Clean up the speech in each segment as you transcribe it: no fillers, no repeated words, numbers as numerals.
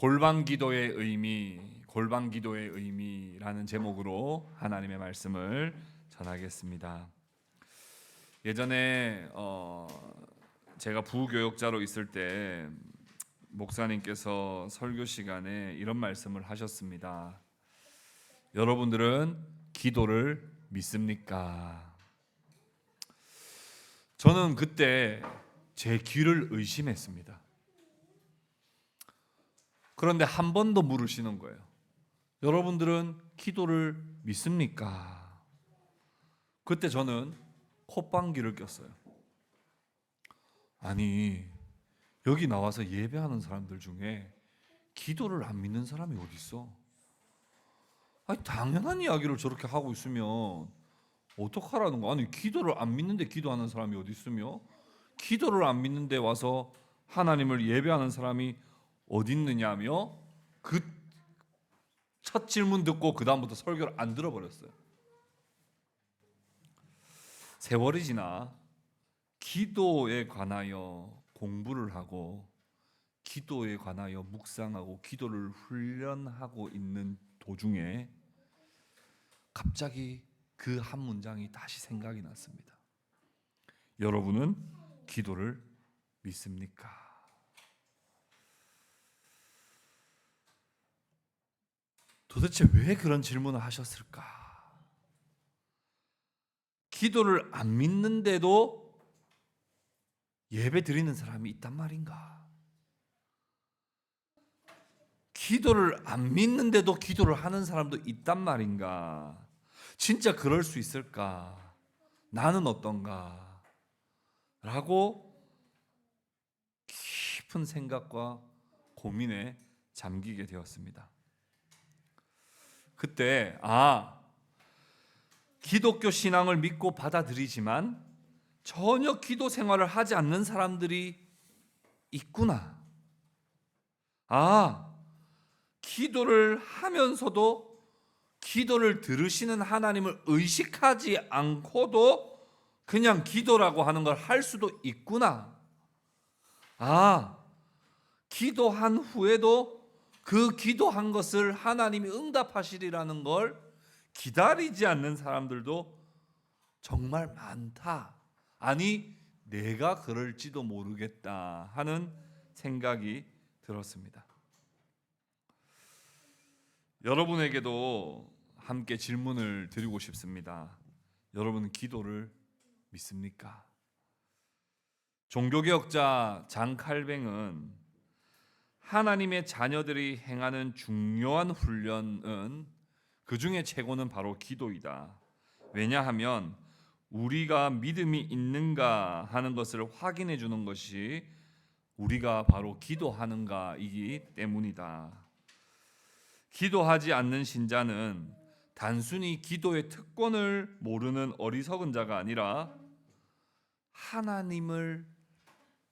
골방 기도의 의미라는 제목으로 하나님의 말씀을 전하겠습니다. 예전에 제가 부교역자로 있을 때 목사님께서 설교 시간에 이런 말씀을 하셨습니다. 여러분들은 기도를 믿습니까? 저는 그때 제 귀를 의심했습니다. 그런데 한 번 더 물으시는 거예요. 여러분들은 기도를 믿습니까? 그때 저는 콧방귀를 꼈어요. 아니, 여기 나와서 예배하는 사람들 중에 기도를 안 믿는 사람이 어디 있어? 아니, 당연한 이야기를 저렇게 하고 있으면 어떡하라는 거야? 아니, 기도를 안 믿는데 기도하는 사람이 어디 있으며 기도를 안 믿는데 와서 하나님을 예배하는 사람이 어디 있느냐며 그 첫 질문 듣고 그 다음부터 설교를 안 들어버렸어요. 세월이 지나 기도에 관하여 공부를 하고 기도에 관하여 묵상하고 기도를 훈련하고 있는 도중에 갑자기 그 한 문장이 다시 생각이 났습니다. 여러분은 기도를 믿습니까? 도대체 왜 그런 질문을 하셨을까? 기도를 안 믿는데도 예배 드리는 사람이 있단 말인가? 기도를 안 믿는데도 기도를 하는 사람도 있단 말인가? 진짜 그럴 수 있을까? 나는 어떤가? 라고 깊은 생각과 고민에 잠기게 되었습니다. 그때 기독교 신앙을 믿고 받아들이지만 전혀 기도 생활을 하지 않는 사람들이 있구나. 기도를 하면서도 기도를 들으시는 하나님을 의식하지 않고도 그냥 기도라고 하는 걸 할 수도 있구나. 기도한 후에도 그 기도한 것을 하나님이 응답하시리라는 걸 기다리지 않는 사람들도 정말 많다. 아니, 내가 그럴지도 모르겠다 하는 생각이 들었습니다. 여러분에게도 함께 질문을 드리고 싶습니다. 여러분은 기도를 믿습니까? 종교개혁자 장 칼뱅은 하나님의 자녀들이 행하는 중요한 훈련은 그 중에 최고는 바로 기도이다. 왜냐하면 우리가 믿음이 있는가 하는 것을 확인해 주는 것이 우리가 바로 기도하는가이기 때문이다. 기도하지 않는 신자는 단순히 기도의 특권을 모르는 어리석은 자가 아니라 하나님을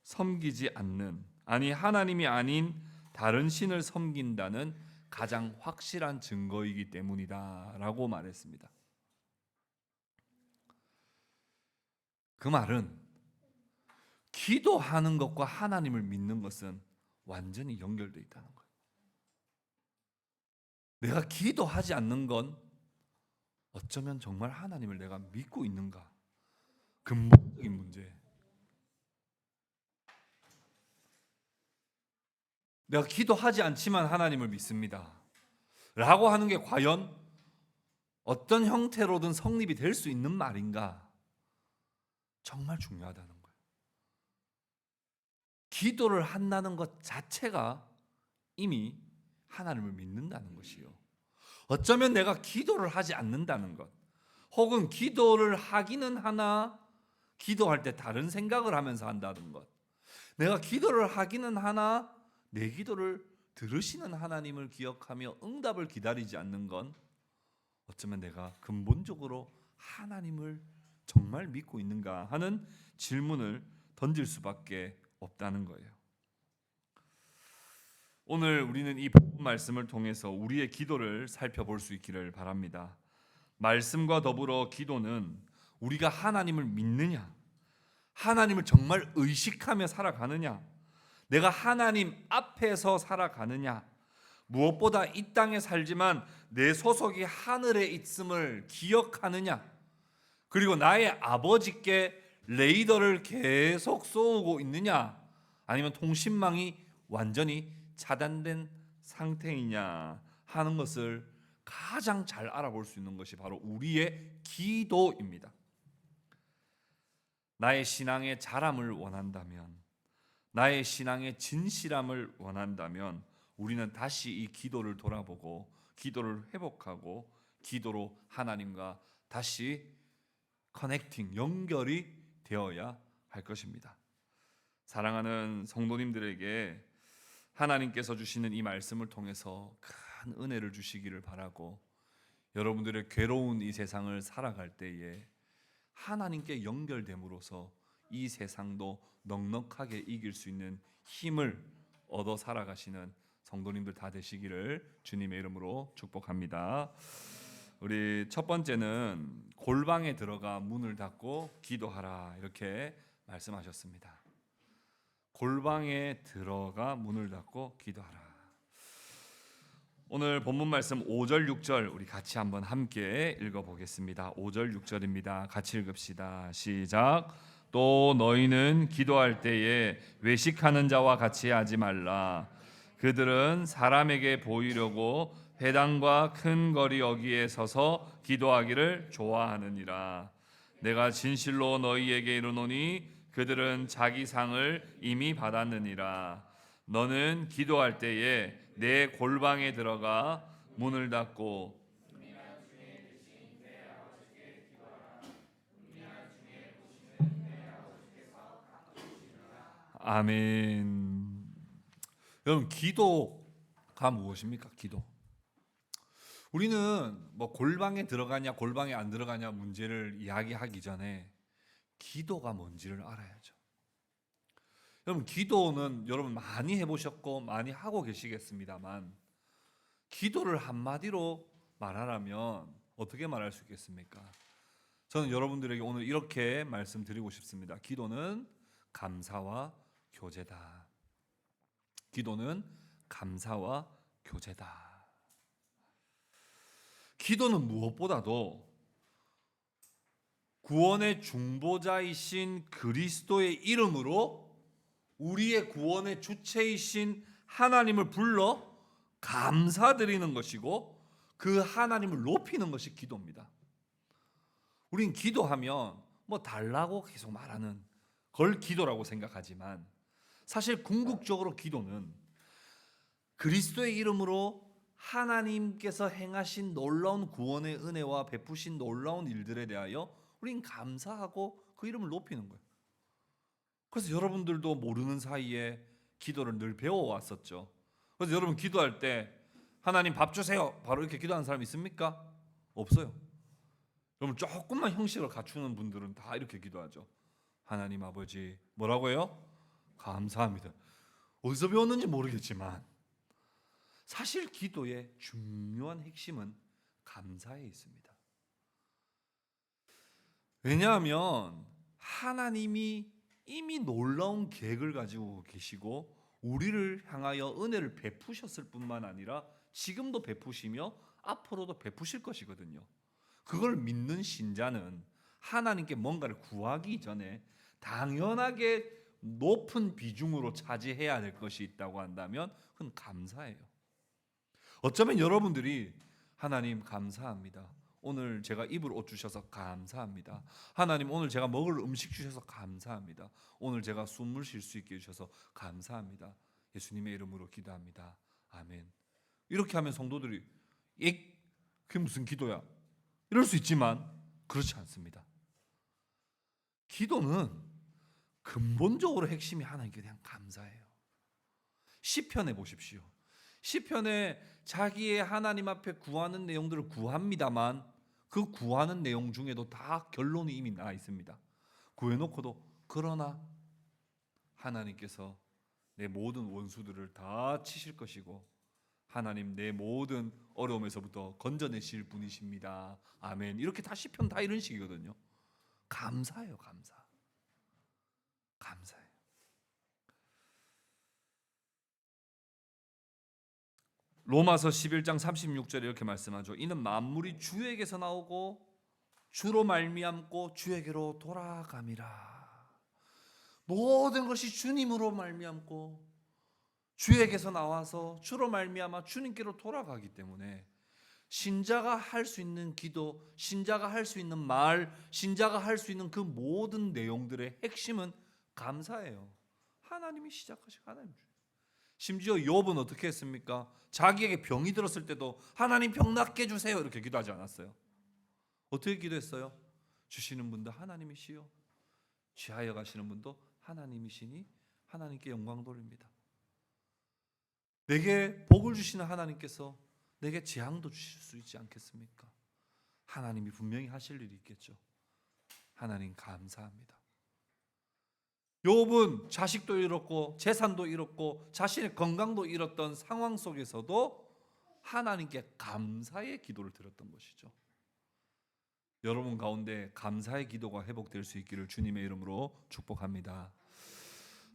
섬기지 않는, 하나님이 아닌 다른 신을 섬긴다는 가장 확실한 증거이기 때문이다 라고 말했습니다. 그 말은 기도하는 것과 하나님을 믿는 것은 완전히 연결되어 있다는 거예요. 내가 기도하지 않는 건 어쩌면 정말 하나님을 내가 믿고 있는가? 근본적인 문제. 내가 기도하지 않지만 하나님을 믿습니다 라고 하는 게 과연 어떤 형태로든 성립이 될 수 있는 말인가? 정말 중요하다는 거예요. 기도를 한다는 것 자체가 이미 하나님을 믿는다는 것이요. 어쩌면 내가 기도를 하지 않는다는 것, 혹은 기도를 하기는 하나 기도할 때 다른 생각을 하면서 한다는 것, 내가 기도를 하기는 하나 내 기도를 들으시는 하나님을 기억하며 응답을 기다리지 않는 건 어쩌면 내가 근본적으로 하나님을 정말 믿고 있는가 하는 질문을 던질 수밖에 없다는 거예요. 오늘 우리는 이 본문 말씀을 통해서 우리의 기도를 살펴볼 수 있기를 바랍니다. 말씀과 더불어 기도는 우리가 하나님을 믿느냐, 하나님을 정말 의식하며 살아가느냐, 내가 하나님 앞에서 살아가느냐, 무엇보다 이 땅에 살지만 내 소속이 하늘에 있음을 기억하느냐? 그리고 나의 아버지께 레이더를 계속 쏘고 있느냐? 아니면 통신망이 완전히 차단된 상태이냐 하는 것을 가장 잘 알아볼 수 있는 것이 바로 우리의 기도입니다. 나의 신앙의 자람을 원한다면, 나의 신앙의 진실함을 원한다면 우리는 다시 이 기도를 돌아보고 기도를 회복하고 기도로 하나님과 다시 커넥팅, 연결이 되어야 할 것입니다. 사랑하는 성도님들에게 하나님께서 주시는 이 말씀을 통해서 큰 은혜를 주시기를 바라고, 여러분들의 괴로운 이 세상을 살아갈 때에 하나님께 연결됨으로써 이 세상도 넉넉하게 이길 수 있는 힘을 얻어 살아가시는 성도님들 다 되시기를 주님의 이름으로 축복합니다. 우리 첫 번째는 골방에 들어가 문을 닫고 기도하라, 이렇게 말씀하셨습니다. 골방에 들어가 문을 닫고 기도하라. 오늘 본문 말씀 5절 6절 우리 같이 한번 함께 읽어보겠습니다. 5절 6절입니다. 같이 읽읍시다. 시작. 또 너희는 기도할 때에 외식하는 자와 같이 하지 말라. 그들은 사람에게 보이려고 회당과 큰 거리 여기에 서서 기도하기를 좋아하느니라. 내가 진실로 너희에게 이르노니 그들은 자기 상을 이미 받았느니라. 너는 기도할 때에 내 골방에 들어가 문을 닫고 아멘. 여러분, 기도가 무엇입니까? 기도. 우리는 뭐 골방에 들어가냐 골방에 안 들어가냐 문제를 이야기하기 전에 기도가 뭔지를 알아야죠. 여러분, 기도는 여러분 많이 해보셨고 많이 하고 계시겠습니다만, 기도를 한마디로 말하라면 어떻게 말할 수 있겠습니까? 저는 여러분들에게 오늘 이렇게 말씀드리고 싶습니다. 기도는 감사와 교제다. 기도는 감사와 교제다. 기도는 무엇보다도 구원의 중보자이신 그리스도의 이름으로 우리의 구원의 주체이신 하나님을 불러 감사드리는 것이고, 그 하나님을 높이는 것이 기도입니다. 우린 기도하면 뭐 달라고 계속 말하는 걸 기도라고 생각하지만, 사실 궁극적으로 기도는 그리스도의 이름으로 하나님께서 행하신 놀라운 구원의 은혜와 베푸신 놀라운 일들에 대하여 우린 감사하고 그 이름을 높이는 거예요. 그래서 여러분들도 모르는 사이에 기도를 늘 배워왔었죠. 그래서 여러분 기도할 때 하나님 밥 주세요, 바로 이렇게 기도하는 사람 있습니까? 없어요. 여러분 조금만 형식을 갖추는 분들은 다 이렇게 기도하죠. 하나님 아버지, 뭐라고 해요? 감사합니다. 어디서 배웠는지 모르겠지만 사실 기도의 중요한 핵심은 감사에 있습니다. 왜냐하면 하나님이 이미 놀라운 계획을 가지고 계시고 우리를 향하여 은혜를 베푸셨을 뿐만 아니라 지금도 베푸시며 앞으로도 베푸실 것이거든요. 그걸 믿는 신자는 하나님께 뭔가를 구하기 전에 당연하게 높은 비중으로 차지해야 될 것이 있다고 한다면 그건 감사예요. 어쩌면 여러분들이 하나님 감사합니다. 오늘 제가 입을 옷 주셔서 감사합니다. 하나님 오늘 제가 먹을 음식 주셔서 감사합니다. 오늘 제가 숨을 쉴 수 있게 해주셔서 감사합니다. 예수님의 이름으로 기도합니다. 아멘. 이렇게 하면 성도들이 그게 무슨 기도야? 이럴 수 있지만 그렇지 않습니다. 기도는 근본적으로 핵심이 하나님께 대한 감사예요. 시편에 보십시오. 시편에 자기의 하나님 앞에 구하는 내용들을 구합니다만 그 구하는 내용 중에도 다 결론이 이미 나 있습니다. 구해놓고도 그러나 하나님께서 내 모든 원수들을 다 치실 것이고 하나님 내 모든 어려움에서부터 건져내실 분이십니다. 아멘. 이렇게 다 시편 다 이런 식이거든요. 감사해요. 감사해요. 로마서 11장 36절에 이렇게 말씀하죠. 이는 만물이 주에게서 나오고 주로 말미암고 주에게로 돌아감이라. 모든 것이 주님으로 말미암고 주에게서 나와서 주로 말미암아 주님께로 돌아가기 때문에 신자가 할 수 있는 기도, 신자가 할 수 있는 말, 신자가 할 수 있는 그 모든 내용들의 핵심은 감사예요. 하나님이 시작하시고 하나님 주세요. 심지어 욥은 어떻게 했습니까? 자기에게 병이 들었을 때도 하나님 병 낫게 해주세요 이렇게 기도하지 않았어요. 어떻게 기도했어요? 주시는 분도 하나님이시요 취하여 가시는 분도 하나님이시니 하나님께 영광 돌립니다. 내게 복을 주시는 하나님께서 내게 재앙도 주실 수 있지 않겠습니까? 하나님이 분명히 하실 일이 있겠죠. 하나님 감사합니다. 욥은 자식도 잃었고 재산도 잃었고 자신의 건강도 잃었던 상황 속에서도 하나님께 감사의 기도를 드렸던 것이죠. 여러분 가운데 감사의 기도가 회복될 수 있기를 주님의 이름으로 축복합니다.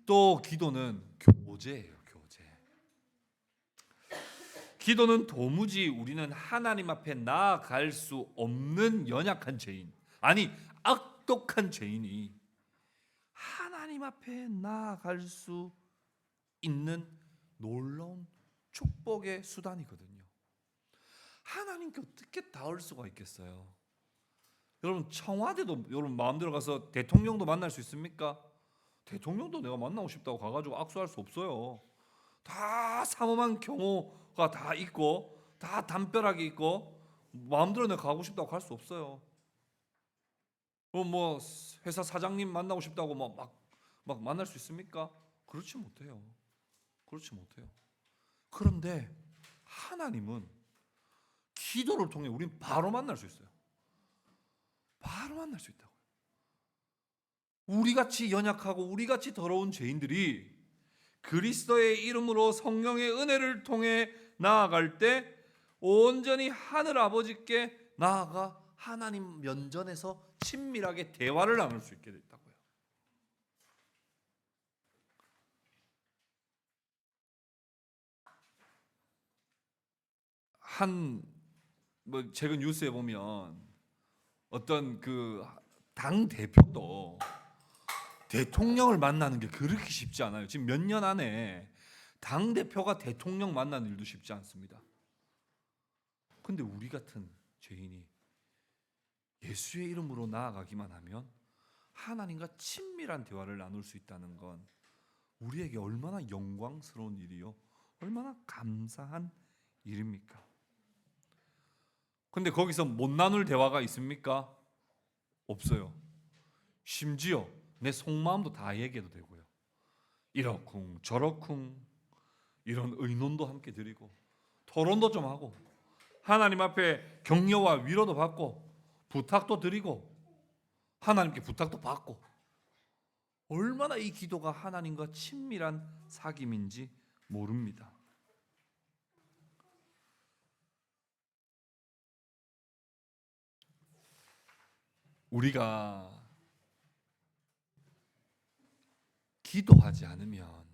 또 기도는 교제예요. 교제. 기도는 도무지 우리는 하나님 앞에 나아갈 수 없는 연약한 죄인, 아니 악독한 죄인이 하나님 앞에 나아갈 수 있는 놀라운 축복의 수단이거든요. 하나님께 어떻게 닿을 수가 있겠어요? 여러분 청와대도 여러분 마음대로 가서 대통령도 만날 수 있습니까? 대통령도 내가 만나고 싶다고 가가지고 악수할 수 없어요. 다 삼엄한 경호가 다 있고 다 담벼락이 있고 마음대로 내가 가고 싶다고 갈 수 없어요. 뭐 회사 사장님 만나고 싶다고 막 만날 수 있습니까? 그렇지 못해요. 그렇지 못해요. 그런데 하나님은 기도를 통해 우린 바로 만날 수 있어요. 바로 만날 수 있다고요. 우리같이 연약하고 우리같이 더러운 죄인들이 그리스도의 이름으로 성령의 은혜를 통해 나아갈 때 온전히 하늘 아버지께 나아가 하나님 면전에서 친밀하게 대화를 나눌 수 있게 됐다고요. 최근 뉴스에 보면 어떤 그 당 대표도 대통령을 만나는 게 그렇게 쉽지 않아요. 지금 몇 년 안에 당 대표가 대통령 만나는 일도 쉽지 않습니다. 근데 우리 같은 죄인이 예수의 이름으로 나아가기만 하면 하나님과 친밀한 대화를 나눌 수 있다는 건 우리에게 얼마나 영광스러운 일이요, 얼마나 감사한 일입니까? 근데 거기서 못 나눌 대화가 있습니까? 없어요. 심지어 내 속마음도 다 얘기해도 되고요. 이러쿵 저러쿵 이런 의논도 함께 드리고 토론도 좀 하고 하나님 앞에 격려와 위로도 받고 부탁도 드리고 하나님께 부탁도 받고, 얼마나 이 기도가 하나님과 친밀한 사귐인지 모릅니다. 우리가 기도하지 않으면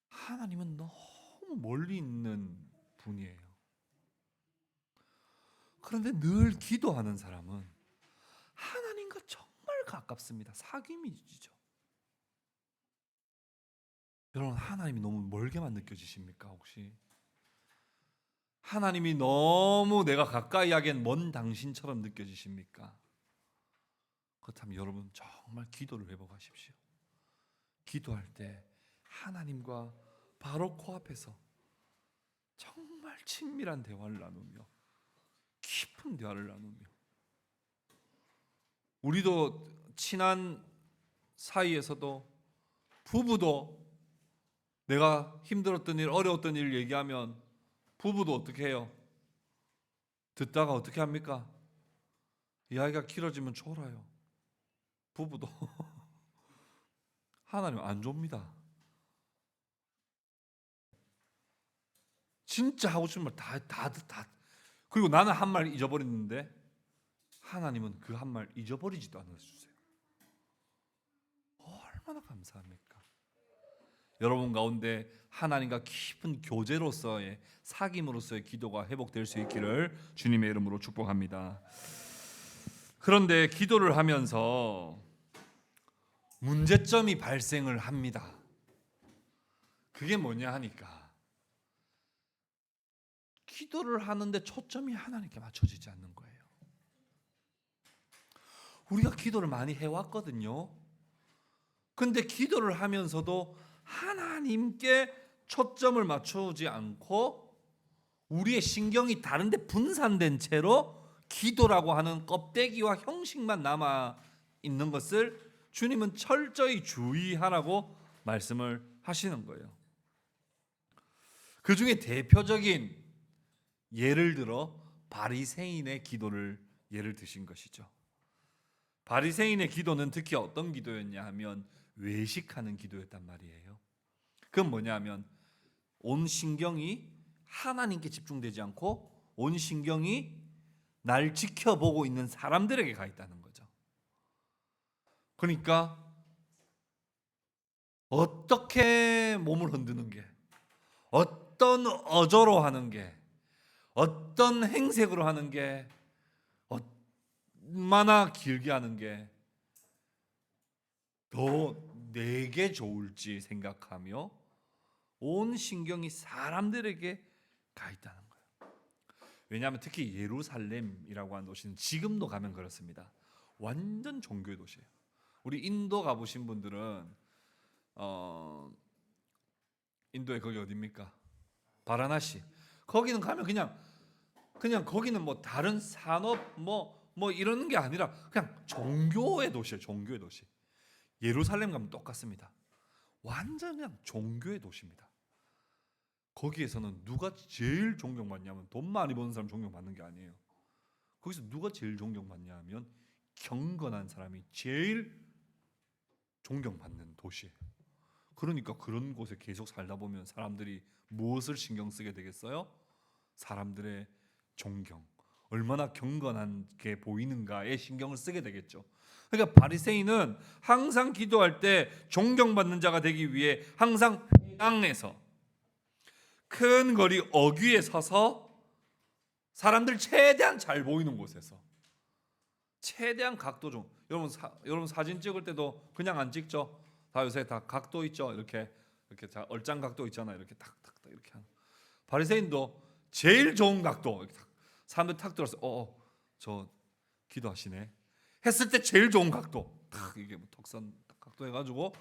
하나님은 너무 멀리 있는 분이에요. 그런데 늘 기도하는 사람은 하나님과 정말 가깝습니다. 사귐이죠. 여러분 하나님이 너무 멀게만 느껴지십니까? 혹시 하나님이 너무 내가 가까이 하기엔 먼 당신처럼 느껴지십니까? 그렇다면 여러분 정말 기도를 회복하십시오. 기도할 때 하나님과 바로 코앞에서 정말 친밀한 대화를 나누며 깊은 대화를 나누며, 우리도 친한 사이에서도 부부도 내가 힘들었던 일, 어려웠던 일 얘기하면 부부도 어떻게 해요? 듣다가 어떻게 합니까? 이야기가 길어지면 졸아요. 부부도 하나님 안 줍니다. 진짜 하고 싶은 말 다. 그리고 나는 한 말 잊어버렸는데 하나님은 그 한 말 잊어버리지도 않으세요. 얼마나 감사합니까? 여러분 가운데 하나님과 깊은 교제로서의 사귐으로서의 기도가 회복될 수 있기를 주님의 이름으로 축복합니다. 그런데 기도를 하면서 문제점이 발생을 합니다. 그게 뭐냐 하니까 기도를 하는데 초점이 하나님께 맞춰지지 않는 거예요. 우리가 기도를 많이 해왔거든요. 근데 기도를 하면서도 하나님께 초점을 맞추지 않고 우리의 신경이 다른데 분산된 채로 기도라고 하는 껍데기와 형식만 남아 있는 것을 주님은 철저히 주의하라고 말씀을 하시는 거예요. 그 중에 대표적인 예를 들어 바리새인의 기도를 예를 드신 것이죠. 바리새인의 기도는 특히 어떤 기도였냐 하면 외식하는 기도였단 말이에요. 그건 뭐냐 하면 온 신경이 하나님께 집중되지 않고 온 신경이 날 지켜보고 있는 사람들에게 가 있다는 거죠. 그러니까 어떻게 몸을 흔드는 게, 어떤 어조로 하는 게, 어떤 행색으로 하는 게, 얼마나 길게 하는 게 더 내게 좋을지 생각하며 온 신경이 사람들에게 가 있다는 거예요. 왜냐하면 특히 예루살렘이라고 하는 도시는 지금도 가면 그렇습니다. 완전 종교의 도시예요. 우리 인도 가보신 분들은 인도에 거기 어디입니까? 바라나시. 거기는 가면 그냥 거기는 뭐 다른 산업 뭐 이러는 게 아니라 그냥 종교의 도시예요. 종교의 도시. 예루살렘 가면 똑같습니다. 완전 그냥 종교의 도시입니다. 거기에서는 누가 제일 존경받냐면 돈 많이 버는 사람 존경받는 게 아니에요. 거기서 누가 제일 존경받냐 하면 경건한 사람이 제일 존경받는 도시예요. 그러니까 그런 곳에 계속 살다 보면 사람들이 무엇을 신경 쓰게 되겠어요? 사람들의 존경, 얼마나 경건하게 보이는가에 신경을 쓰게 되겠죠. 그러니까 바리새인은 항상 기도할 때 존경받는 자가 되기 위해 항상 회당에서 큰 거리 어귀에 서서 사람들 최대한 잘 보이는 곳에서 최대한 각도 좀 여러분 사진 찍을 때도 그냥 안 찍죠. 다 요새 다 각도 있죠. 이렇게 다 얼짱 각도 있잖아요. 이렇게 탁탁탁 이렇게 하는. 바리새인도 제일 좋은 각도 이렇게 탁, 사람들 탁 들어서 저 기도하시네 했을 때 제일 좋은 각도 탁 이게 뭐 턱선 각도 해가지고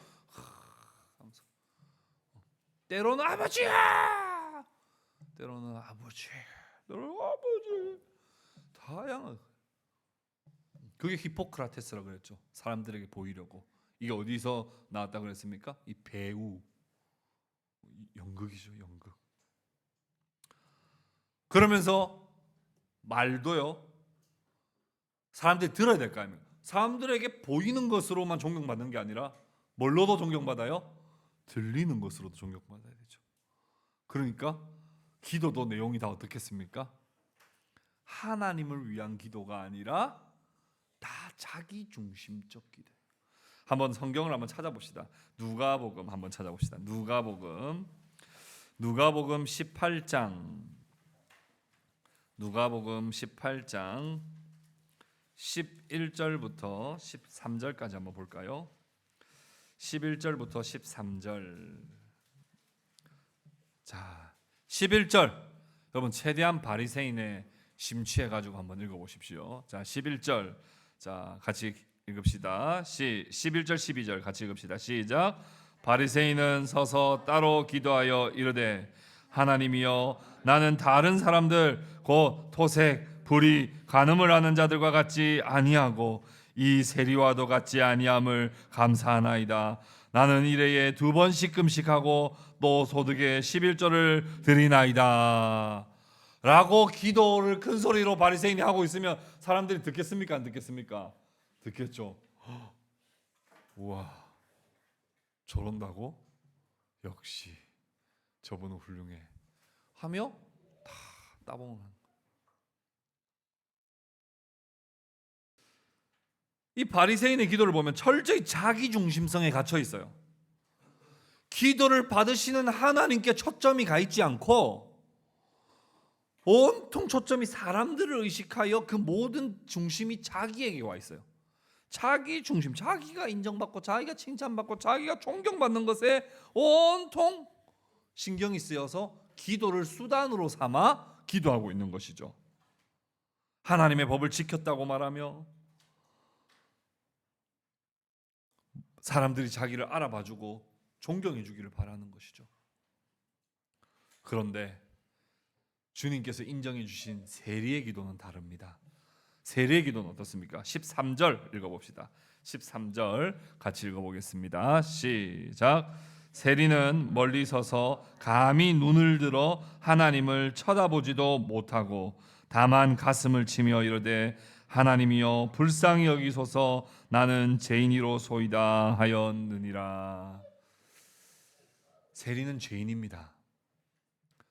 하면서 때로는 아버지야, 때로는 아버지, 때로는 아버지, 다양한. 그게 히포크라테스라고 그랬죠. 사람들에게 보이려고. 이게 어디서 나왔다고 그랬습니까? 이 배우 연극이죠, 연극. 그러면서 말도요. 사람들이 들어야 될 거 아닙니까? 사람들에게 보이는 것으로만 존경받는 게 아니라 뭘로도 존경받아요? 들리는 것으로도 존경받아야 되죠. 그러니까 기도도 내용이 다 어떻겠습니까? 하나님을 위한 기도가 아니라 다 자기 중심적 기도. 한번 성경을 한번 찾아봅시다. 누가복음 한번 찾아봅시다. 누가복음 18장. 누가복음 18장 11절부터 13절까지 한번 볼까요? 11절부터 13절. 자, 11절. 여러분 최대한 바리새인에 심취해 가지고 한번 읽어 보십시오. 자, 11절. 자, 같이 읽읍시다. 11절 12절 같이 읽읍시다. 시작. 바리새인은 서서 따로 기도하여 이르되 하나님이여 나는 다른 사람들 곧 토색, 불의, 간음을 하는 자들과 같지 아니하고 이 세리와도 같지 아니함을 감사하나이다. 나는 일회에 2번씩 금식하고 또 소득의 11조를 드리나이다. 라고 기도를 큰 소리로 바리새인이 하고 있으면 사람들이 듣겠습니까? 안 듣겠습니까? 듣겠죠. 우와, 저런다고? 역시 저분은 훌륭해 하며 다 따봉을 하는. 이 바리새인의 기도를 보면 철저히 자기 중심성에 갇혀 있어요. 기도를 받으시는 하나님께 초점이 가 있지 않고 온통 초점이 사람들을 의식하여 그 모든 중심이 자기에게 와 있어요. 자기 중심, 자기가 인정받고 자기가 칭찬받고 자기가 존경받는 것에 온통 신경이 쓰여서 기도를 수단으로 삼아 기도하고 있는 것이죠. 하나님의 법을 지켰다고 말하며 사람들이 자기를 알아봐주고 존경해주기를 바라는 것이죠. 그런데 주님께서 인정해 주신 세리의 기도는 다릅니다. 세리의 기도는 어떻습니까? 13절 읽어봅시다. 13절 같이 읽어보겠습니다. 시작. 세리는 멀리 서서 감히 눈을 들어 하나님을 쳐다보지도 못하고 다만 가슴을 치며 이르되 하나님이여 불쌍히 여기소서 나는 죄인이로소이다 하였느니라. 세리는 죄인입니다.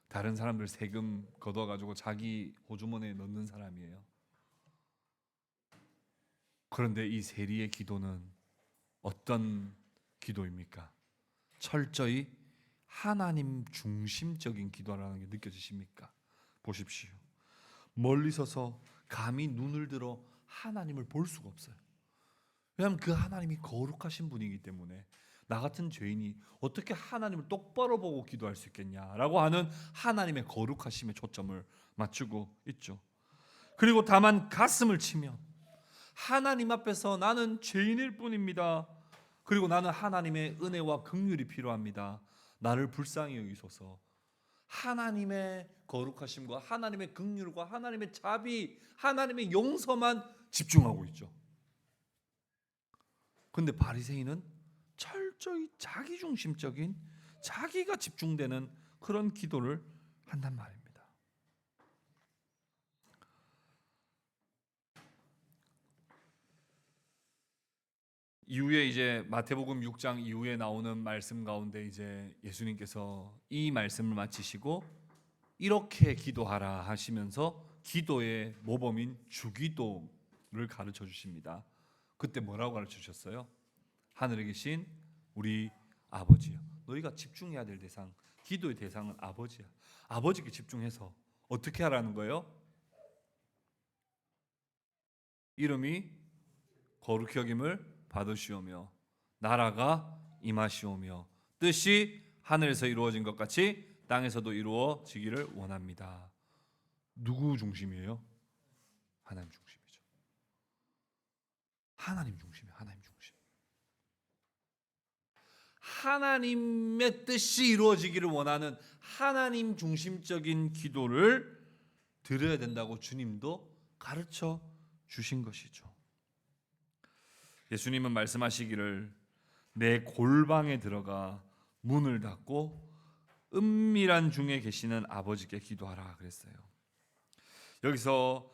다른 사람들 세금 걷어가지고 자기 호주머니에 넣는 사람이에요. 그런데 이 세리의 기도는 어떤 기도입니까? 철저히 하나님 중심적인 기도라는 게 느껴지십니까? 보십시오. 멀리 서서 감히 눈을 들어 하나님을 볼 수가 없어요. 왜냐하면 그 하나님이 거룩하신 분이기 때문에 나 같은 죄인이 어떻게 하나님을 똑바로 보고 기도할 수 있겠냐라고 하는 하나님의 거룩하심에 초점을 맞추고 있죠. 그리고 다만 가슴을 치며 하나님 앞에서 나는 죄인일 뿐입니다. 그리고 나는 하나님의 은혜와 긍휼이 필요합니다. 나를 불쌍히 여기소서. 하나님의 거룩하심과 하나님의 긍휼과 하나님의 자비, 하나님의 용서만 집중하고 있죠. 근데 바리새인은 철저히 자기중심적인, 자기가 집중되는 그런 기도를 한단 말입니다. 이후에 이제 마태복음 6장 이후에 나오는 말씀 가운데 이제 예수님께서 이 말씀을 마치시고 이렇게 기도하라 하시면서 기도의 모범인 주기도를 가르쳐 주십니다. 그때 뭐라고 가르쳐 주셨어요? 하늘에 계신 우리 아버지요. 너희가 집중해야 될 대상, 기도의 대상은 아버지야. 아버지께 집중해서 어떻게 하라는 거예요? 이름이 거룩히 여김을 받으시오며 나라가 임하시오며 뜻이 하늘에서 이루어진 것 같이 땅에서도 이루어지기를 원합니다. 누구 중심이에요? 하나님 중심이죠. 하나님 중심이에요. 하나님 중심. 하나님의 뜻이 이루어지기를 원하는 하나님 중심적인 기도를 드려야 된다고 주님도 가르쳐 주신 것이죠. 예수님은 말씀하시기를 내 골방에 들어가 문을 닫고 은밀한 중에 계시는 아버지께 기도하라 그랬어요. 여기서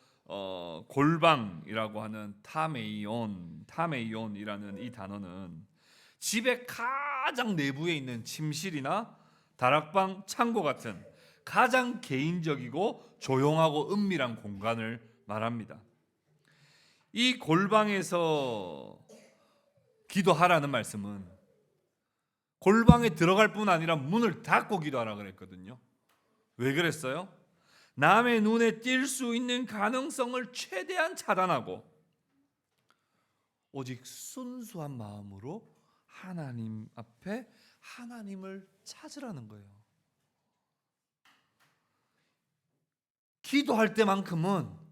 골방이라고 하는 타메이온이라는 이 단어는 집의 가장 내부에 있는 침실이나 다락방, 창고 같은 가장 개인적이고 조용하고 은밀한 공간을 말합니다. 이 골방에서 기도하라는 말씀은 골방에 들어갈 뿐 아니라 문을 닫고 기도하라 그랬거든요. 왜 그랬어요? 남의 눈에 띌 수 있는 가능성을 최대한 차단하고 오직 순수한 마음으로 하나님 앞에 하나님을 찾으라는 거예요. 기도할 때만큼은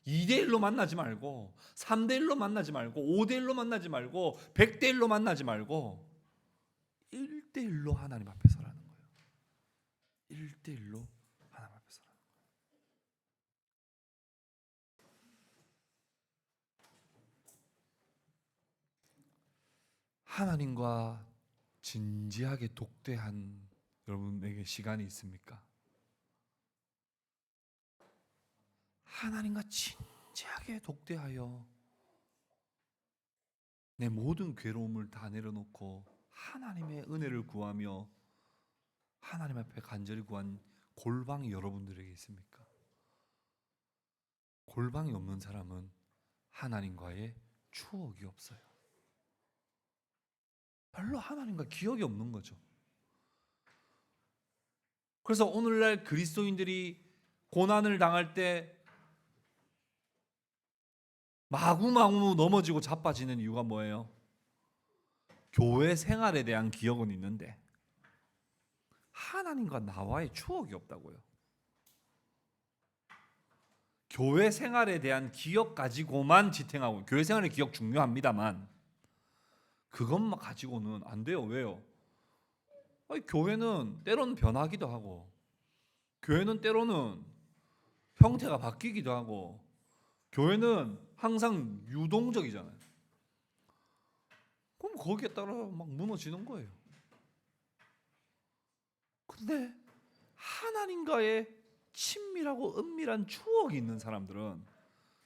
2대1로 만나지 말고 3대1로 만나지 말고 5대1로 만나지 말고 100대1로 만나지 말고 1대1로 하나님 앞에 서라는 거예요. 1대1로 하나님 앞에 서라는 거예요. 하나님과 진지하게 독대한 여러분에게 시간이 있습니까? 하나님과 진지하게 독대하여 내 모든 괴로움을 다 내려놓고 하나님의 은혜를 구하며 하나님 앞에 간절히 구한 골방이 여러분들에게 있습니까? 골방이 없는 사람은 하나님과의 추억이 없어요. 별로 하나님과 기억이 없는 거죠. 그래서 오늘날 그리스도인들이 고난을 당할 때 마구마구 넘어지고 자빠지는 이유가 뭐예요? 교회 생활에 대한 기억은 있는데 하나님과 나와의 추억이 없다고요. 교회 생활에 대한 기억 가지고만 지탱하고, 교회 생활의 기억 중요합니다만 그것만 가지고는 안 돼요. 왜요? 아니, 교회는 때로는 변하기도 하고, 교회는 때로는 형태가 바뀌기도 하고, 교회는 항상 유동적이잖아요. 그럼 거기에 따라 막 무너지는 거예요. 근데 하나님과의 친밀하고 은밀한 추억이 있는 사람들은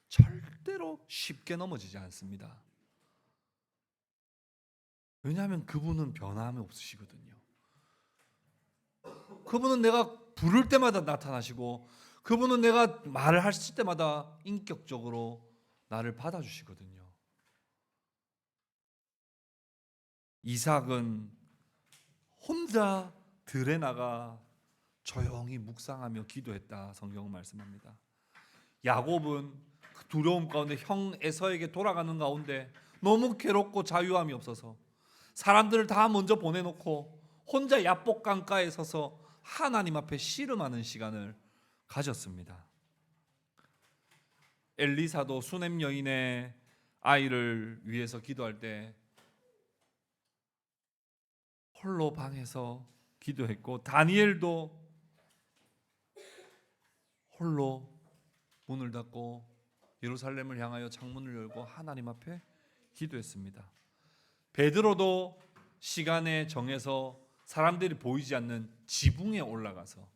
절대로 쉽게 넘어지지 않습니다. 왜냐하면 그분은 변함이 없으시거든요. 그분은 내가 부를 때마다 나타나시고, 그분은 내가 말을 하실 때마다 인격적으로 나를 받아주시거든요. 이삭은 혼자 들에 나가 조용히 묵상하며 기도했다, 성경은 말씀합니다. 야곱은 그 두려움 가운데 형 에서에게 돌아가는 가운데 너무 괴롭고 자유함이 없어서 사람들을 다 먼저 보내놓고 혼자 야복 강가에 서서 하나님 앞에 씨름하는 시간을 가졌습니다. 엘리사도 수냄 여인의 아이를 위해서 기도할 때 홀로 방에서 기도했고, 다니엘도 홀로 문을 닫고 예루살렘을 향하여 창문을 열고 하나님 앞에 기도했습니다. 베드로도 시간에 정해서 사람들이 보이지 않는 지붕에 올라가서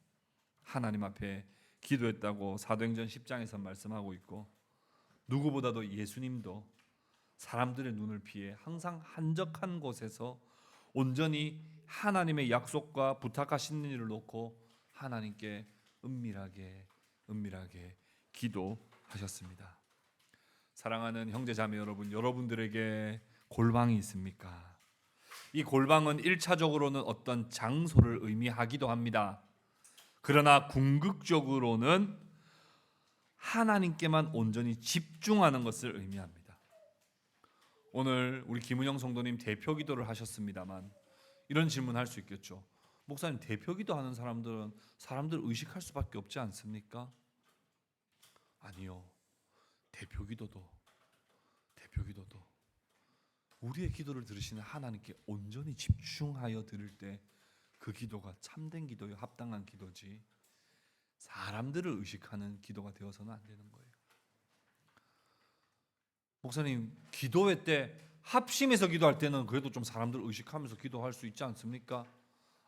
하나님 앞에 기도했다고 사도행전 10장에서 말씀하고 있고, 누구보다도 예수님도 사람들의 눈을 피해 항상 한적한 곳에서 온전히 하나님의 약속과 부탁하신 일을 놓고 하나님께 은밀하게 기도하셨습니다. 사랑하는 형제 자매 여러분, 여러분들에게 골방이 있습니까? 이 골방은 1차적으로는 어떤 장소를 의미하기도 합니다. 그러나 궁극적으로는 하나님께만 온전히 집중하는 것을 의미합니다. 오늘 우리 김은영 성도님 대표 기도를 하셨습니다만 이런 질문할 수 있겠죠. 목사님, 대표 기도하는 사람들은 사람들 의식할 수밖에 없지 않습니까? 아니요. 대표 기도도 우리의 기도를 들으시는 하나님께 온전히 집중하여 들을 때 그 기도가 참된 기도요, 합당한 기도지, 사람들을 의식하는 기도가 되어서는 안 되는 거예요. 목사님, 기도회 때 합심해서 기도할 때는 그래도 좀 사람들을 의식하면서 기도할 수 있지 않습니까?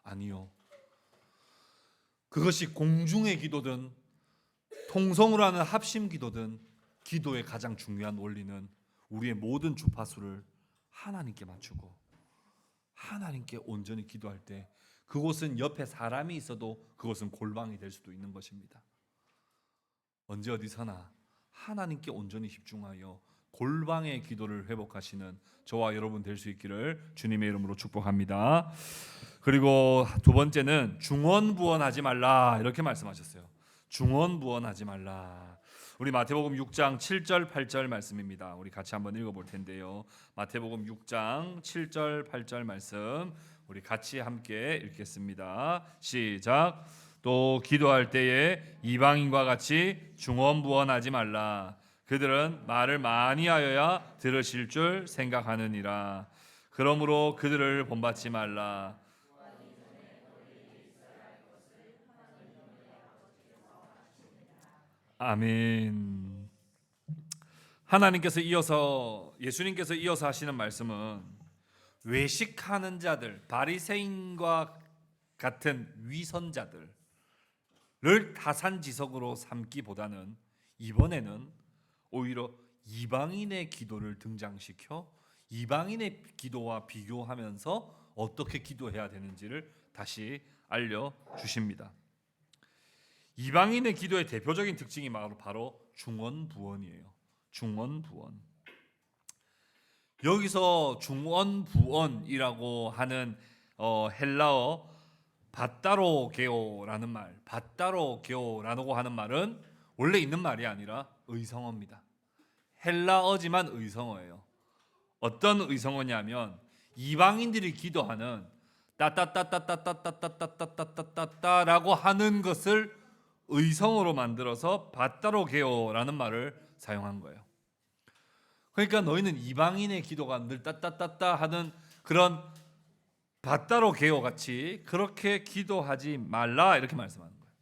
아니요. 그것이 공중의 기도든 통성으로 하는 합심 기도든 기도의 가장 중요한 원리는 우리의 모든 주파수를 하나님께 맞추고 하나님께 온전히 기도할 때 그곳은 옆에 사람이 있어도 그것은 골방이 될 수도 있는 것입니다. 언제 어디서나 하나님께 온전히 집중하여 골방의 기도를 회복하시는 저와 여러분 될 수 있기를 주님의 이름으로 축복합니다. 그리고 두 번째는 중언부언하지 말라, 이렇게 말씀하셨어요. 중언부언하지 말라. 우리 마태복음 6장 7절 8절 말씀입니다. 우리 같이 한번 읽어볼 텐데요. 마태복음 6장 7절 8절 말씀 우리 같이 함께 읽겠습니다. 시작. 또 기도할 때에 이방인과 같이 중언부언하지 말라. 그들은 말을 많이 하여야 들으실 줄 생각하느니라. 그러므로 그들을 본받지 말라. 아멘. 하나님께서 예수님께서 이어서 하시는 말씀은 외식하는 자들, 바리새인과 같은 위선자들을 타산지석으로 삼기보다는 이번에는 오히려 이방인의 기도를 등장시켜 이방인의 기도와 비교하면서 어떻게 기도해야 되는지를 다시 알려주십니다. 이방인의 기도의 대표적인 특징이 바로 중언부언이에요. 중언부언. 여기서 중언부언이라고 하는 헬라어 밭다로 게오라는 말, 밭다로 게오라고 하는 말은 원래 있는 말이 아니라 의성어입니다. 헬라어지만 의성어예요. 어떤 의성어냐면 이방인들이 기도하는 따따따따따따따따따따따따라고 하는 것을 의성어로 만들어서 밭다로 게오라는 말을 사용한 거예요. 그러니까 너희는 이방인의 기도가 늘 따따따따 하는 그런 밭다로 게오 같이 그렇게 기도하지 말라 이렇게 말씀하는 거예요.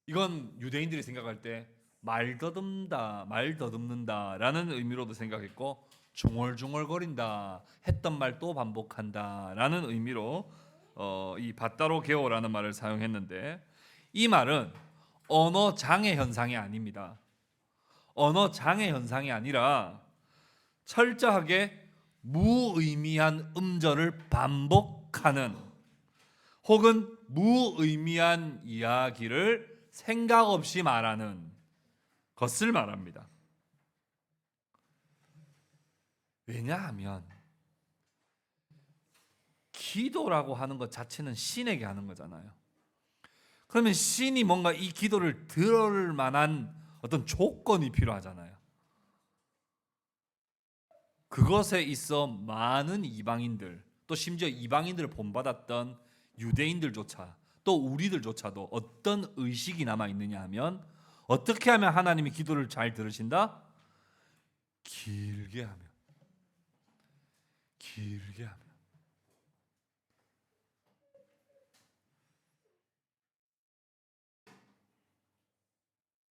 이건 유대인들이 생각할 때 말 더듬는다라는 의미로도 생각했고 중얼중얼거린다, 했던 말 또 반복한다라는 의미로 이 밭다로 게오라는 말을 사용했는데 이 말은 언어 장애 현상이 아닙니다. 언어 장애 현상이 아니라 철저하게 무의미한 음절을 반복하는 혹은 무의미한 이야기를 생각 없이 말하는 것을 말합니다. 왜냐하면 기도라고 하는 것 자체는 신에게 하는 거잖아요. 그러면 신이 뭔가 이 기도를 들을 만한 어떤 조건이 필요하잖아요. 그것에 있어 많은 이방인들, 또 심지어 이방인들을 본받았던 유대인들조차 또 우리들조차도 어떤 의식이 남아 있느냐 하면 어떻게 하면 하나님이 기도를 잘 들으신다? 길게 하면.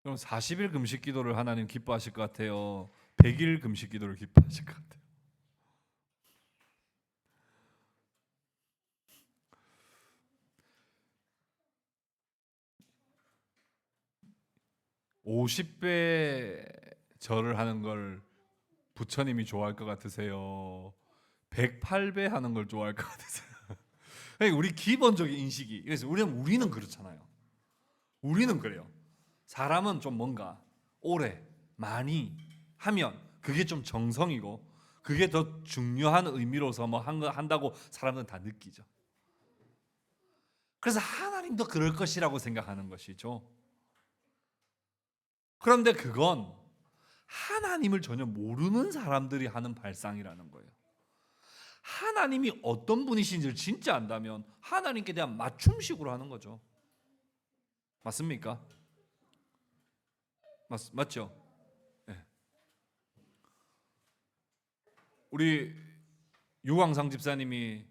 그럼 40일 금식 기도를 하나님 기뻐하실 것 같아요? 100일 금식 기도를 기뻐하실 것 같아요? 50배 절을 하는 걸 부처님이 좋아할 것 같으세요? 108배 하는 걸 좋아할 것 같으세요? 우리 기본적인 인식이, 그래서 우리는 그렇잖아요. 우리는 그래요. 사람은 좀 뭔가 오래 많이 하면 그게 좀 정성이고 그게 더 중요한 의미로서 뭐 한다고 사람들은 다 느끼죠. 그래서 하나님도 그럴 것이라고 생각하는 것이죠. 그런데 그건 하나님을 전혀 모르는 사람들이 하는 발상이라는 거예요. 하나님이 어떤 분이신지를 진짜 안다면 하나님께 대한 맞춤식으로 하는 거죠. 맞습니까? 맞죠? 네. 우리 유광상 집사님이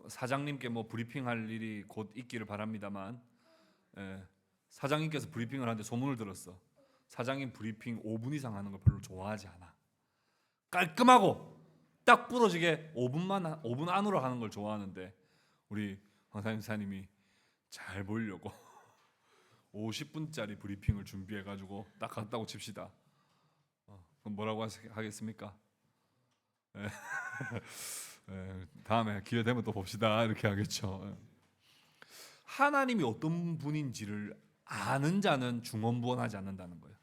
사장님께 뭐 브리핑할 일이 곧 있기를 바랍니다만, 사장님께서 브리핑을 하는데 소문을 들었어. 사장님 브리핑 5분 이상 하는 걸 별로 좋아하지 않아. 깔끔하고 딱 부러지게 5분 안으로 하는 걸 좋아하는데 우리 황사님 사님이 잘 보이려고 50분짜리 브리핑을 준비해가지고 딱 갔다고 칩시다. 그럼 뭐라고 하겠습니까? 다음에 기회 되면 또 봅시다 이렇게 하겠죠. 하나님이 어떤 분인지를 아는 자는 중언부언하지 않는다는 거예요.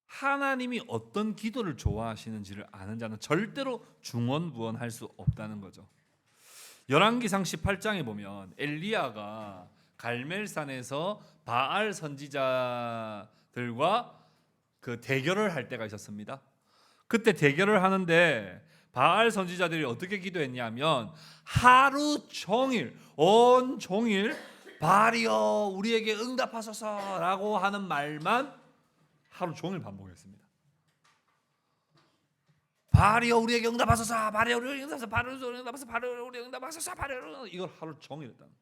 하나님이 어떤 기도를 좋아하시는지를 아는 자는 절대로 중언부언할 수 없다는 거죠. 열왕기상 18장에 보면 엘리야가 갈멜산에서 바알 선지자들과 그 대결을 할 때가 있었습니다. 그때 대결을 하는데 바알 선지자들이 어떻게 기도했냐면 하루 종일 온종일 바알이여 우리에게 응답하소서라고 하는 말만 하루 종일 반복했습니다. 바알이여 우리에게 응답하소서, 바알이여 우리에게 응답하소서, 바알이여 우리에게 응답하소서, 바알이여 우리에게 응답하소서, 바알이여 이걸 하루 종일 했다는.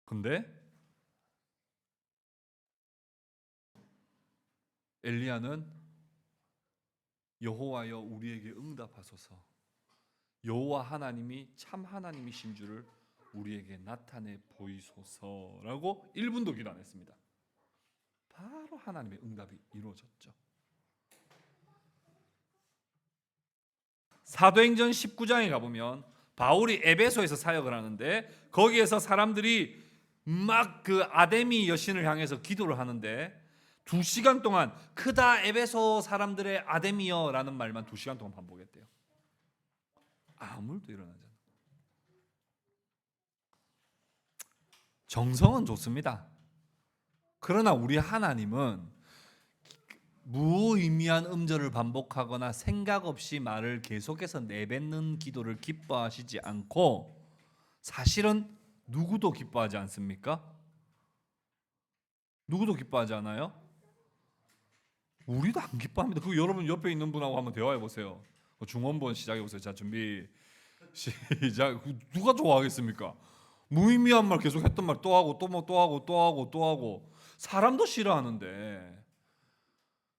근데 엘리야는 여호와여 우리에게 응답하소서, 여호와 하나님이 참 하나님이신 줄을 우리에게 나타내 보이소서라고 1분도 기도 안 했습니다. 바로 하나님의 응답이 이루어졌죠. 사도행전 19장에 가보면 바울이 에베소에서 사역을 하는데 거기에서 사람들이 막 그 아데미 여신을 향해서 기도를 하는데 2시간 동안 크다 에베소 사람들의 아데미여라는 말만 2시간 동안 반복했대요. 아무 일도 일어나지 않아요. 정성은 좋습니다. 그러나 우리 하나님은 무의미한 음절을 반복하거나 생각 없이 말을 계속해서 내뱉는 기도를 기뻐하시지 않고, 사실은 누구도 기뻐하지 않습니까? 누구도 기뻐하지 않아요? 우리도 안 기뻐합니다. 그 여러분 옆에 있는 분하고 한번 대화해 보세요. 중원본 시작해 보세요. 자, 준비 시작. 누가 좋아하겠습니까? 무의미한 말 계속 했던 말 또 하고 또 뭐 또 하고 또 하고 또 하고. 사람도 싫어하는데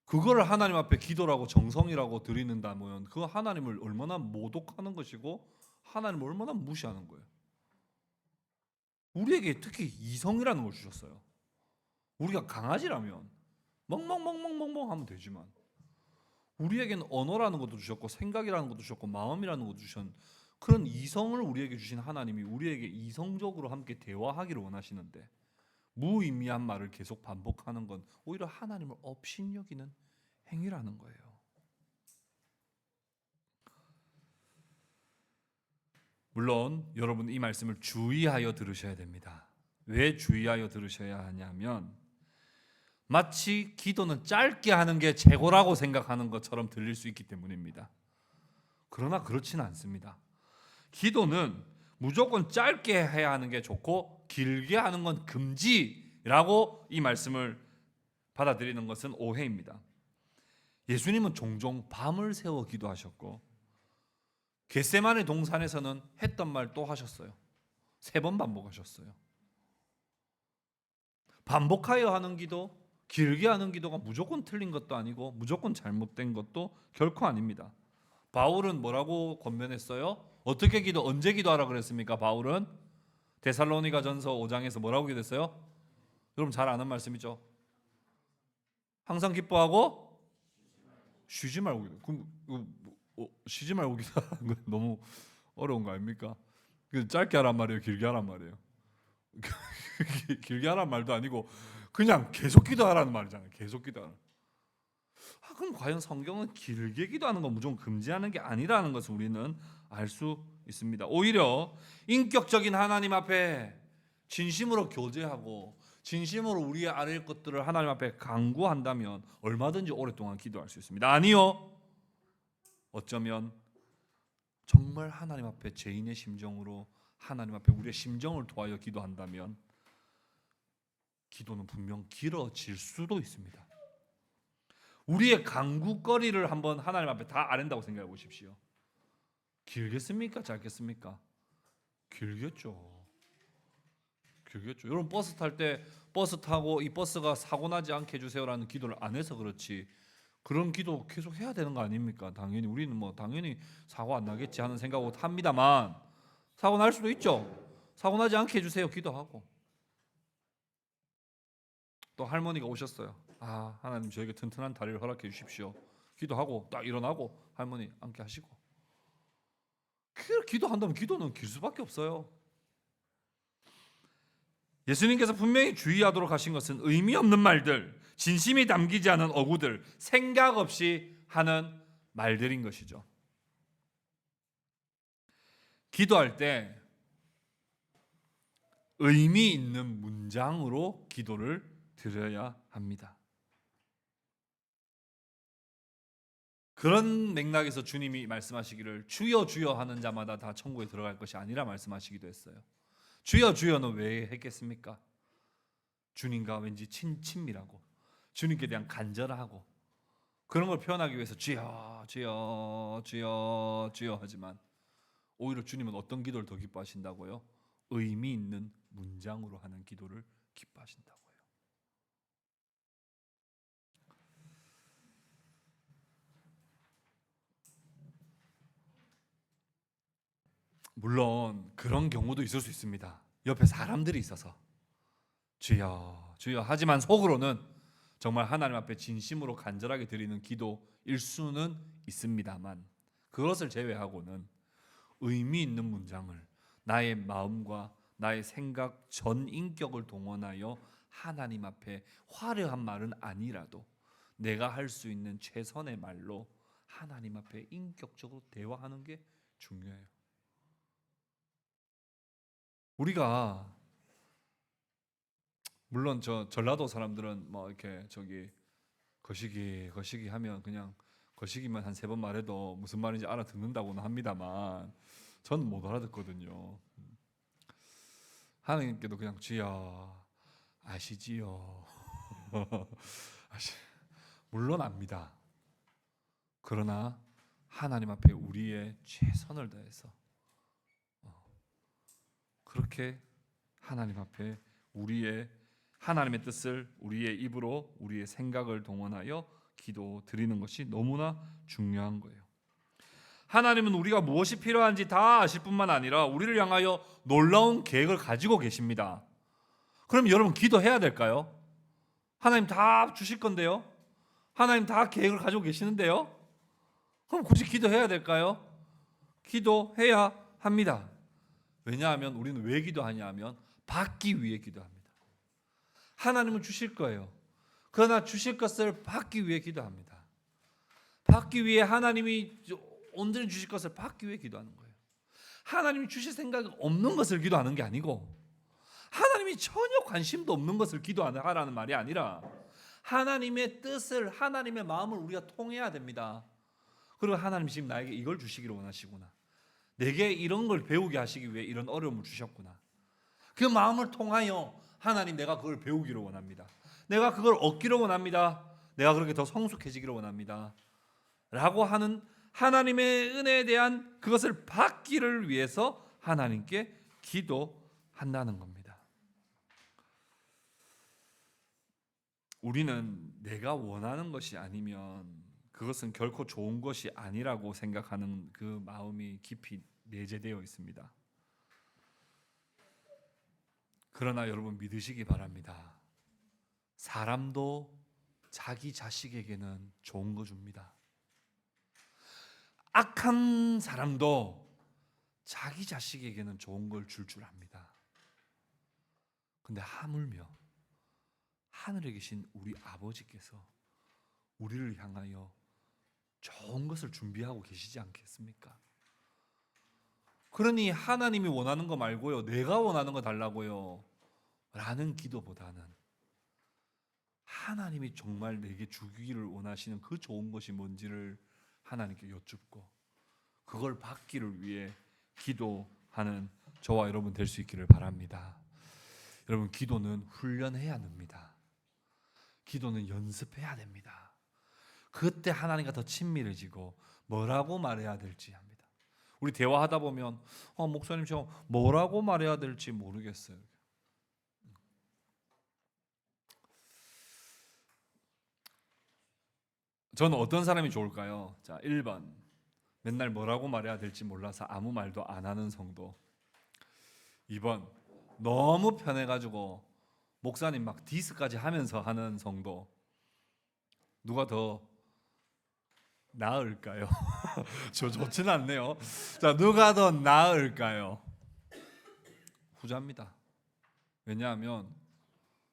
그거를 하나님 앞에 기도라고 정성이라고 드리는다면 그 하나님을 얼마나 모독하는 것이고 하나님을 얼마나 무시하는 거예요. 우리에게 특히 이성이라는 걸 주셨어요. 우리가 강아지라면 멍멍멍멍멍멍 하면 되지만 우리에게는 언어라는 것도 주셨고 생각이라는 것도 주셨고 마음이라는 것도 주신 그런 이성을 우리에게 주신 하나님이 우리에게 이성적으로 함께 대화하기를 원하시는데 무의미한 말을 계속 반복하는 건 오히려 하나님을 업신여기는 행위라는 거예요. 물론 여러분 이 말씀을 주의하여 들으셔야 됩니다. 왜 주의하여 들으셔야 하냐면 마치 기도는 짧게 하는 게 최고라고 생각하는 것처럼 들릴 수 있기 때문입니다. 그러나 그렇지는 않습니다. 기도는 무조건 짧게 해야 하는 게 좋고 길게 하는 건 금지라고 이 말씀을 받아들이는 것은 오해입니다. 예수님은 종종 밤을 새워 기도하셨고 겟세마네 동산에서는 했던 말 또 하셨어요. 3번 반복하셨어요. 반복하여 하는 기도, 길게 하는 기도가 무조건 틀린 것도 아니고 무조건 잘못된 것도 결코 아닙니다. 바울은 뭐라고 권면했어요? 어떻게 기도, 언제 기도하라 그랬습니까? 바울은 데살로니가전서 5장에서 뭐라고 기도했어요? 여러분 잘 아는 말씀이죠. 항상 기뻐하고 쉬지 말고 기도. 그럼 쉬지 말고 기도하는 건 너무 어려운 거 아닙니까? 짧게 하란 말이에요, 길게 하란 말이에요? 길게 하란 말도 아니고 그냥 계속 기도하라는 말이잖아요. 계속 기도하라. 그럼 과연 성경은 길게 기도하는 건 무조건 금지하는 게 아니라는 것을 우리는 알 수 있습니다. 오히려 인격적인 하나님 앞에 진심으로 교제하고 진심으로 우리의 아뢰일 것들을 하나님 앞에 간구한다면 얼마든지 오랫동안 기도할 수 있습니다. 아니요, 어쩌면 정말 하나님 앞에 죄인의 심정으로 하나님 앞에 우리의 심정을 도하여 기도한다면 기도는 분명 길어질 수도 있습니다. 우리의 간구거리를 한번 하나님 앞에 다 아랜다고 생각해 보십시오. 길겠습니까? 짧겠습니까? 길겠죠. 길겠죠. 여러분 버스 탈 때 버스 타고 이 버스가 사고 나지 않게 해주세요라는 기도를 안 해서 그렇지 그런 기도 계속 해야 되는 거 아닙니까? 당연히 우리는 뭐 당연히 사고 안 나겠지 하는 생각으로 합니다만 사고 날 수도 있죠. 사고 나지 않게 해주세요 기도하고. 또 할머니가 오셨어요. 아, 하나님 저에게 튼튼한 다리를 허락해 주십시오. 기도하고 딱 일어나고 할머니 앉게 하시고. 그 기도한다면 기도는 길 수밖에 없어요. 예수님께서 분명히 주의하도록 하신 것은 의미 없는 말들, 진심이 담기지 않은 어구들, 생각 없이 하는 말들인 것이죠. 기도할 때 의미 있는 문장으로 기도를 드려야 합니다. 그런 맥락에서 주님이 말씀하시기를 주여 주여 하는 자마다 다 천국에 들어갈 것이 아니라 말씀하시기도 했어요. 주여 주여는 왜 했겠습니까? 주님과 왠지 친밀하고 주님께 대한 간절하고 그런 걸 표현하기 위해서 주여 주여 주여 주여 하지만 오히려 주님은 어떤 기도를 더 기뻐하신다고요? 의미 있는 문장으로 하는 기도를 기뻐하신다고요. 물론 그런 경우도 있을 수 있습니다. 옆에 사람들이 있어서 주여 주여 하지만 속으로는 정말 하나님 앞에 진심으로 간절하게 드리는 기도일 수는 있습니다만 그것을 제외하고는 의미 있는 문장을 나의 마음과 나의 생각 전 인격을 동원하여 하나님 앞에 화려한 말은 아니라도 내가 할 수 있는 최선의 말로 하나님 앞에 인격적으로 대화하는 게 중요해요. 우리가 물론 저 전라도 사람들은 뭐 이렇게 저기 거시기 하면 그냥 거시기만 한 3번 말해도 무슨 말인지 알아듣는다고는 합니다만 저는 못 알아듣거든요. 하나님께도 그냥 주여 아시지요. 물론 압니다. 그러나 하나님 앞에 우리의 최선을 다해서 그렇게 하나님 앞에 하나님의 뜻을 우리의 입으로 우리의 생각을 동원하여 기도 드리는 것이 너무나 중요한 거예요. 하나님은 우리가 무엇이 필요한지 다 아실 뿐만 아니라 우리를 향하여 놀라운 계획을 가지고 계십니다. 그럼 여러분 기도해야 될까요? 하나님 다 주실 건데요. 하나님 다 계획을 가지고 계시는데요. 그럼 굳이 기도해야 될까요? 기도해야 합니다. 왜냐하면 우리는 왜 기도하냐 하면 받기 위해 기도합니다. 하나님은 주실 거예요. 그러나 주실 것을 받기 위해 기도합니다. 받기 위해 하나님이 온전히 주실 것을 받기 위해 기도하는 거예요. 하나님이 주실 생각이 없는 것을 기도하는 게 아니고 하나님이 전혀 관심도 없는 것을 기도하라는 말이 아니라 하나님의 뜻을 하나님의 마음을 우리가 통해야 됩니다. 그리고 하나님 지금 나에게 이걸 주시기를 원하시구나. 내게 이런 걸 배우게 하시기 위해 이런 어려움을 주셨구나. 그 마음을 통하여 하나님 내가 그걸 배우기를 원합니다. 내가 그걸 얻기를 원합니다. 내가 그렇게 더 성숙해지기를 원합니다. 라고 하는 하나님의 은혜에 대한 그것을 받기를 위해서 하나님께 기도한다는 겁니다. 우리는 내가 원하는 것이 아니면 그것은 결코 좋은 것이 아니라고 생각하는 그 마음이 깊이 내재되어 있습니다. 그러나 여러분 믿으시기 바랍니다. 사람도 자기 자식에게는 좋은 거 줍니다. 악한 사람도 자기 자식에게는 좋은 걸 줄 압니다. 근데 하물며 하늘에 계신 우리 아버지께서 우리를 향하여 좋은 것을 준비하고 계시지 않겠습니까? 그러니 하나님이 원하는 거 말고요, 내가 원하는 거 달라고요 라는 기도보다는 하나님이 정말 내게 주기를 원하시는 그 좋은 것이 뭔지를 하나님께 여쭙고 그걸 받기를 위해 기도하는 저와 여러분 될 수 있기를 바랍니다. 여러분, 기도는 훈련해야 됩니다. 기도는 연습해야 됩니다. 그때 하나님과 더 친밀해지고 뭐라고 말해야 될지 합니다. 우리 대화하다 보면 목사님 저 뭐라고 말해야 될지 모르겠어요. 저는 어떤 사람이 좋을까요? 자, 1번 맨날 뭐라고 말해야 될지 몰라서 아무 말도 안 하는 성도. 2번 너무 편해가지고 목사님 막 디스까지 하면서 하는 성도. 누가 더 나을까요? 저 좋지는 않네요. 자, 누가 더 나을까요? 후자입니다. 왜냐하면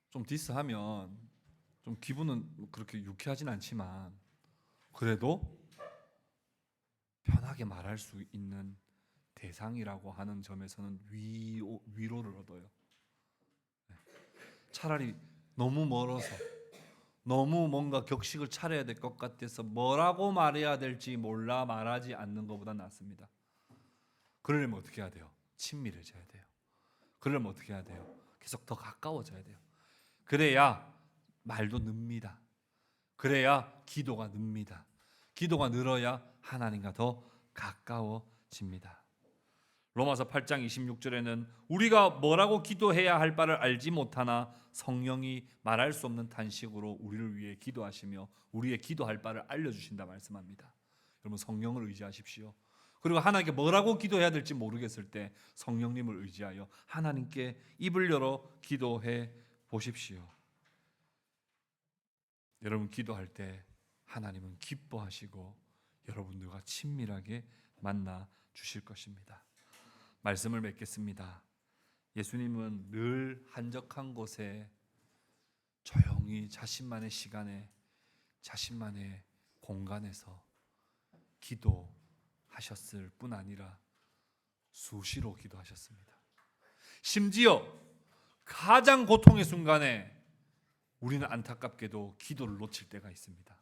좀 디스하면 좀 기분은 그렇게 유쾌하진 않지만 그래도 편하게 말할 수 있는 대상이라고 하는 점에서는 위로를 얻어요. 차라리 너무 멀어서 너무 뭔가 격식을 차려야 될 것 같아서 뭐라고 말해야 될지 몰라 말하지 않는 것보다 낫습니다. 그러려면 어떻게 해야 돼요? 친밀해져야 돼요. 그러려면 어떻게 해야 돼요? 계속 더 가까워져야 돼요. 그래야 말도 늡니다. 그래야 기도가 늡니다. 기도가 늘어야 하나님과 더 가까워집니다. 로마서 8장 26절에는 우리가 뭐라고 기도해야 할 바를 알지 못하나 성령이 말할 수 없는 탄식으로 우리를 위해 기도하시며 우리의 기도할 바를 알려주신다 말씀합니다. 여러분, 성령을 의지하십시오. 그리고 하나님께 뭐라고 기도해야 될지 모르겠을 때 성령님을 의지하여 하나님께 입을 열어 기도해 보십시오. 여러분, 기도할 때 하나님은 기뻐하시고 여러분들과 친밀하게 만나 주실 것입니다. 말씀을 맺겠습니다. 예수님은 늘 한적한 곳에 조용히 자신만의 시간에 자신만의 공간에서 기도하셨을 뿐 아니라 수시로 기도하셨습니다. 심지어 가장 고통의 순간에 우리는 안타깝게도 기도를 놓칠 때가 있습니다.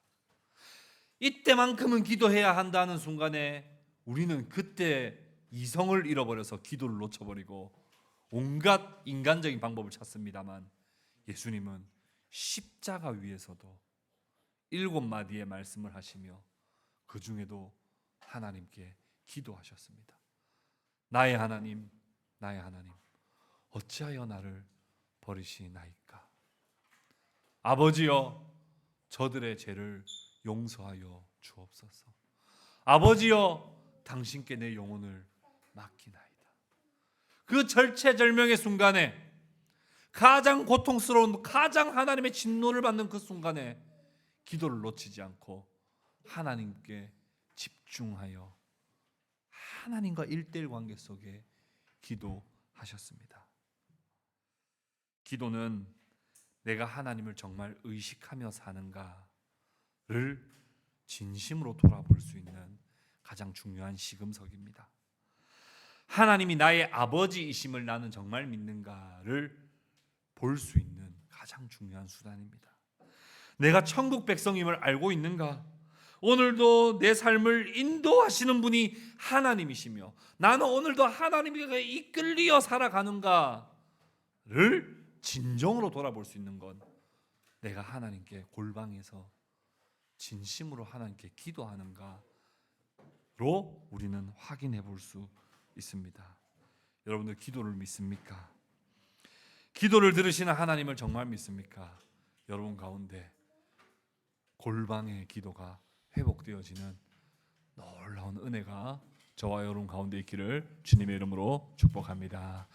이때만큼은 기도해야 한다는 순간에 우리는 그때 이성을 잃어버려서 기도를 놓쳐버리고 온갖 인간적인 방법을 찾습니다만, 예수님은 십자가 위에서도 7마디의 말씀을 하시며 그 중에도 하나님께 기도하셨습니다. 나의 하나님, 나의 하나님, 어찌하여 나를 버리시나이까? 아버지여, 저들의 죄를 용서하여 주옵소서. 아버지여, 당신께 내 영혼을 맡기나이다. 그 절체절명의 순간에, 가장 고통스러운, 가장 하나님의 진노를 받는 그 순간에 기도를 놓치지 않고 하나님께 집중하여 하나님과 1:1 관계 속에 기도하셨습니다. 기도는 내가 하나님을 정말 의식하며 사는가를 진심으로 돌아볼 수 있는 가장 중요한 시금석입니다. 하나님이 나의 아버지이심을 나는 정말 믿는가를 볼 수 있는 가장 중요한 수단입니다. 내가 천국 백성임을 알고 있는가? 오늘도 내 삶을 인도하시는 분이 하나님이시며 나는 오늘도 하나님에게 이끌려 살아가는가를 진정으로 돌아볼 수 있는 건 내가 하나님께 골방에서 진심으로 하나님께 기도하는가로 우리는 확인해 볼 수 있습니다. 여러분들 기도를 믿습니까? 기도를 들으시는 하나님을 정말 믿습니까? 여러분 가운데 골방의 기도가 회복되어지는 놀라운 은혜가 저와 여러분 가운데 있기를 주님의 이름으로 축복합니다.